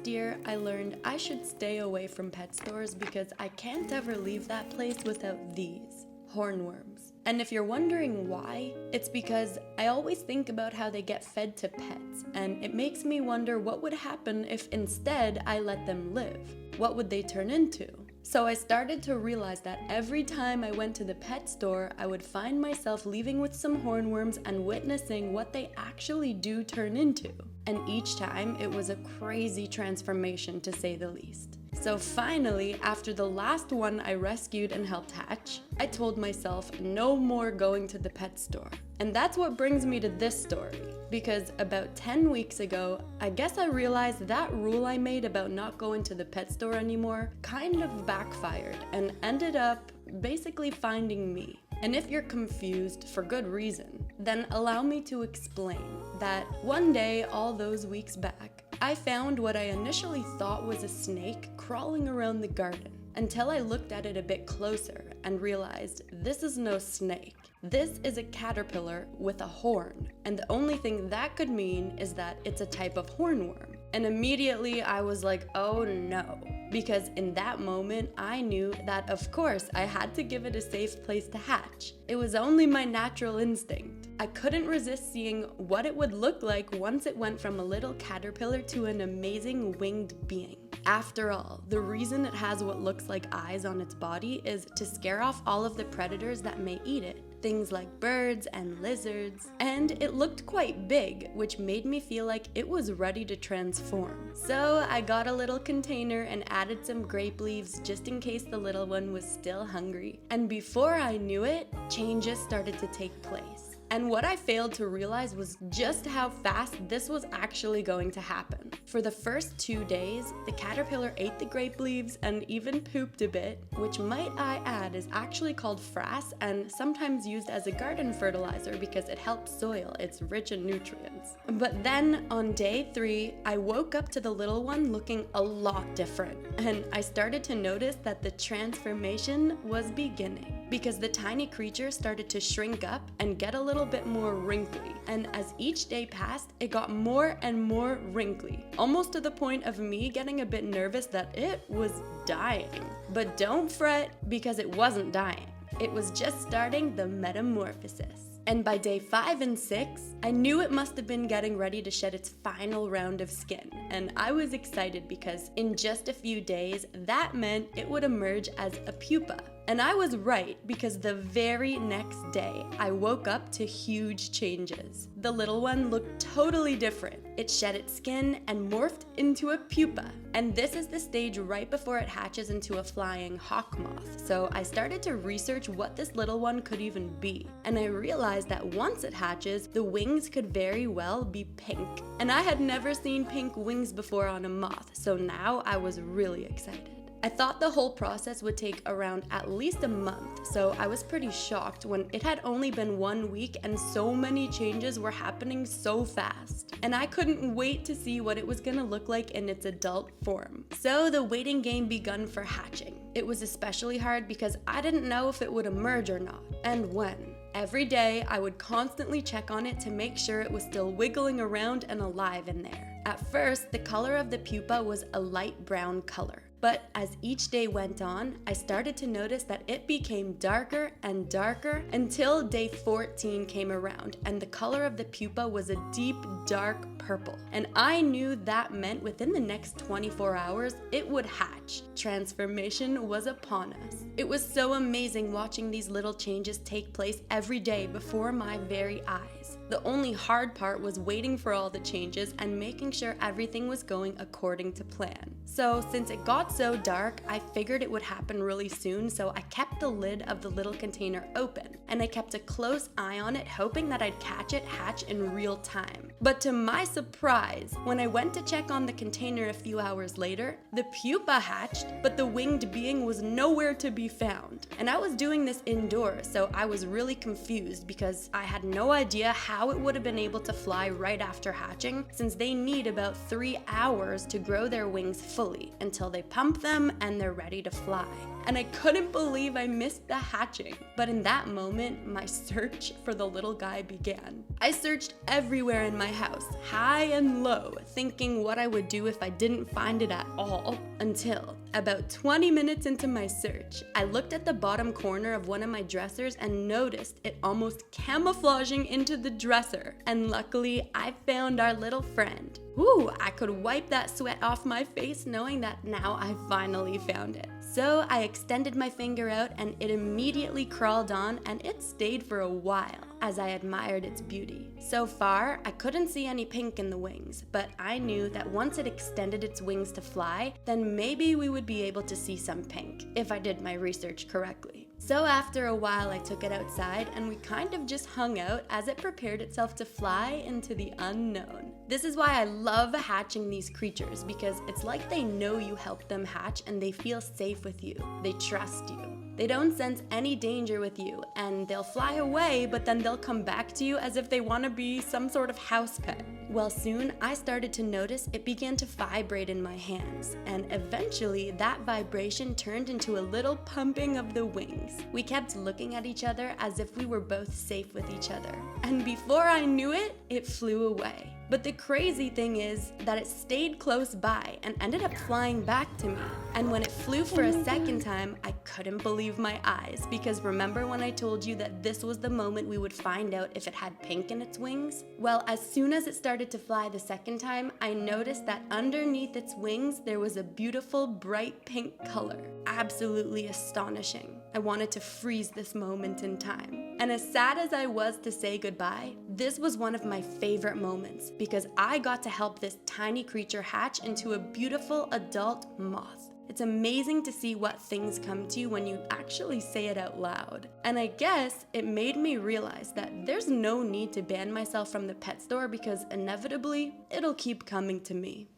last year, I learned I should stay away from pet stores because I can't ever leave that place without these hornworms. And if you're wondering why, it's because I always think about how they get fed to pets, and it makes me wonder what would happen if instead I let them live. What would they turn into? So I started to realize that every time I went to the pet store, I would find myself leaving with some hornworms and witnessing what they actually do turn into. And each time, it was a crazy transformation to say the least. So finally, after the last one I rescued and helped hatch, I told myself no more going to the pet store. And that's what brings me to this story, because about 10 weeks ago, I guess I realized that rule I made about not going to the pet store anymore kind of backfired and ended up basically finding me. And if you're confused for good reason, then allow me to explain that one day all those weeks back, I found what I initially thought was a snake crawling around the garden until I looked at it a bit closer and realized this is no snake. This is a caterpillar with a horn, and the only thing that could mean is that it's a type of hornworm. And immediately I was like, oh no. Because in that moment, I knew that of course I had to give it a safe place to hatch. It was only my natural instinct. I couldn't resist seeing what it would look like once it went from a little caterpillar to an amazing winged being. After all, the reason it has what looks like eyes on its body is to scare off all of the predators that may eat it. Things like birds and lizards, and it looked quite big, which made me feel like it was ready to transform. So I got a little container and added some grape leaves just in case the little one was still hungry. And before I knew it, changes started to take place. And what I failed to realize was just how fast this was actually going to happen. For the first 2 days, the caterpillar ate the grape leaves and even pooped a bit, which might I add is actually called frass and sometimes used as a garden fertilizer because it helps soil, it's rich in nutrients. But then on day 3, I woke up to the little one looking a lot different, and I started to notice that the transformation was beginning. Because the tiny creature started to shrink up and get a little bit more wrinkly. And as each day passed, it got more and more wrinkly, almost to the point of me getting a bit nervous that it was dying. But don't fret, because it wasn't dying. It was just starting the metamorphosis. And by day 5 and 6, I knew it must have been getting ready to shed its final round of skin. And I was excited because in just a few days, that meant it would emerge as a pupa. And I was right, because the very next day, I woke up to huge changes. The little one looked totally different. It shed its skin and morphed into a pupa. And this is the stage right before it hatches into a flying hawk moth. So I started to research what this little one could even be. And I realized that once it hatches, the wings could very well be pink. And I had never seen pink wings before on a moth, so now I was really excited. I thought the whole process would take around at least a month, so I was pretty shocked when it had only been 1 week and so many changes were happening so fast. And I couldn't wait to see what it was gonna look like in its adult form. So the waiting game begun for hatching. It was especially hard because I didn't know if it would emerge or not, and when. Every day, I would constantly check on it to make sure it was still wiggling around and alive in there. At first, the color of the pupa was a light brown color. But as each day went on, I started to notice that it became darker and darker until day 14 came around, and the color of the pupa was a deep, dark purple. And I knew that meant within the next 24 hours, it would hatch. Transformation was upon us. It was so amazing watching these little changes take place every day before my very eyes. The only hard part was waiting for all the changes and making sure everything was going according to plan. So since it got so dark, I figured it would happen really soon, so I kept the lid of the little container open, and I kept a close eye on it, hoping that I'd catch it hatch in real time. But to my surprise, when I went to check on the container a few hours later, the pupa hatched, but the winged being was nowhere to be found. And I was doing this indoors, so I was really confused because I had no idea how it would have been able to fly right after hatching, since they need about 3 hours to grow their wings fully until they pump them and they're ready to fly. And I couldn't believe I missed the hatching. But in that moment, my search for the little guy began. I searched everywhere in my house, high and low, thinking what I would do if I didn't find it at all. Until, about 20 minutes into my search, I looked at the bottom corner of one of my dressers and noticed it almost camouflaging into the dresser. And luckily, I found our little friend. Woo, I could wipe that sweat off my face knowing that now I finally found it. So I extended my finger out and it immediately crawled on, and it stayed for a while as I admired its beauty. So far, I couldn't see any pink in the wings, but I knew that once it extended its wings to fly, then maybe we would be able to see some pink, if I did my research correctly. So after a while, I took it outside and we kind of just hung out as it prepared itself to fly into the unknown. This is why I love hatching these creatures, because it's like they know you helped them hatch and they feel safe with you. They trust you. They don't sense any danger with you, and they'll fly away, but then they'll come back to you as if they want to be some sort of house pet. Well, soon I started to notice it began to vibrate in my hands, and eventually that vibration turned into a little pumping of the wings. We kept looking at each other as if we were both safe with each other, and before I knew it, it flew away. But the crazy thing is that it stayed close by and ended up flying back to me. And when it flew for a second time, I couldn't believe my eyes, because remember when I told you that this was the moment we would find out if it had pink in its wings? Well, as soon as it started to fly the second time, I noticed that underneath its wings there was a beautiful bright pink color. Absolutely astonishing. I wanted to freeze this moment in time. And as sad as I was to say goodbye, this was one of my favorite moments, because I got to help this tiny creature hatch into a beautiful adult moth. It's amazing to see what things come to you when you actually say it out loud. And I guess it made me realize that there's no need to ban myself from the pet store, because inevitably it'll keep coming to me.